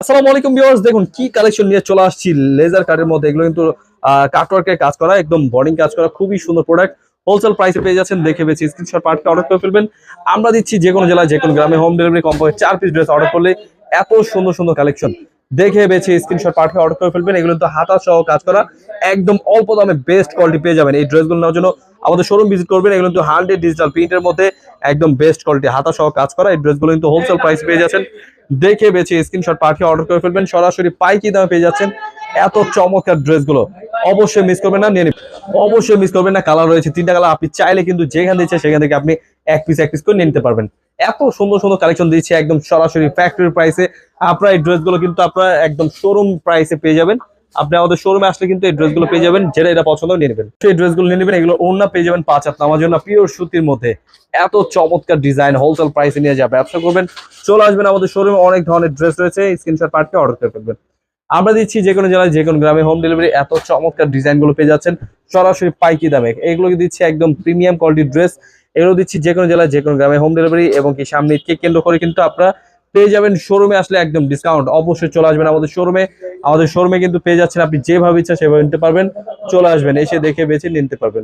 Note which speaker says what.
Speaker 1: আসসালামু আলাইকুম ভিউয়ার্স, দেখুন কি কালেকশন নিয়ে চলে আসছি লেজার কাটের মধ্যে। এগুলো কিন্তু কাটওয়ার্কের কাজ করা, একদম বর্ডিং কাজ করা, খুবই সুন্দর প্রোডাক্ট। হোলসেল প্রাইসে পেয়ে যাচ্ছেন। দেখে বেশি স্ক্রিনশট পার্টটা অর্ডার করে ফেলবেন। আমরা দিচ্ছি যে কোনো জেলায় যে কোনো গ্রামে হোম ডেলিভারি। কম্পোজে 4 পিস ড্রেস অর্ডার করলে এত সুন্দর সুন্দর কালেকশন দেখে বেছে স্ক্রিনশট পার্টটা অর্ডার করে ফেলবেন। এগুলো তো হাতা সহ কাজ করা, একদম অল্প দামে বেস্ট কোয়ালিটি পেয়ে যাবেন। এই ড্রেসগুলো নেওয়ার জন্য আমাদের শোরুম ভিজিট করবেন। এগুলো কিন্তু 100 ডিজিটাল প্রিন্টের মধ্যে একদম বেস্ট কোয়ালিটি হাতা সহ কাজ করা। এই ড্রেসগুলো কিন্তু হোলসেল প্রাইস পেয়ে যাচ্ছেন। দেখে বেছে স্ক্রিনশট পাঠিয়ে অর্ডার করে ফেলবেন। সরাসরি পাইকি দামে পেয়ে যাচ্ছেন এত চমৎকার ড্রেসগুলো। অবশ্যই মিস করবেন না, নিয়ে নিন। অবশ্যই মিস করবেন না। কালার রয়েছে 3টা কালার, আপনি চাইলে কিন্তু যেখান দিচ্ছে সেখান থেকে আপনি এক পিস করে নিয়ে নিতে পারবেন। এত সুন্দর সুন্দর কালেকশন দিচ্ছে একদম সরাসরি ফ্যাক্টরি প্রাইসে। আপনারা এই ড্রেসগুলো কিন্তু আপনারা একদম শোরুম প্রাইসে পেয়ে যাবেন। আপনি আমাদের শোরুমে আসলে কিন্তু এই ড্রেসগুলো পেয়ে যাবেন, যেটা এটা পছন্দ নিয়ে নেবেন। সেই ড্রেসগুলো নিয়ে নেবেন। এগুলো ওড়না পেয়ে যাবেন 5 হাত নামার জন্য, পিওর সুতির মধ্যে এত চমৎকার ডিজাইন। হোলসেল প্রাইসে নিয়ে যা ব্যবসা করবেন চলে আসবেন আমাদের শোরুমে। অনেক ধরনের ড্রেস রয়েছে, স্ক্রিনশট পাঠিয়ে অর্ডার করে ফেলবেন। আমরা দিচ্ছি যে কোনো জেলায় যে কোনো গ্রামে হোম ডেলিভারি। এত চমৎকার ডিজাইন গুলো পেয়ে যাচ্ছেন সরাসরি পাইকি দামে। এগুলো দিচ্ছি একদম প্রিমিয়াম কোয়ালিটির ড্রেস। এগুলো দিচ্ছি যে কোনো জেলায় যে কোনো গ্রামে হোম ডেলিভারি। এবং কি সামনে ঈদকে কেন্দ্র করে কিন্তু আপনারা পেয়ে যাবেন শোরুমে আসলে একদম ডিসকাউন্ট। অবশ্যই চলে আসবেন আমাদের শোরুমে। আমাদের শোরুমে কিন্তু পেয়ে যাচ্ছেন আপনি যেভাবে ইচ্ছা সেভাবে নিতে পারবেন। চলে আসবেন, এসে দেখে বেছে নিতে পারবেন।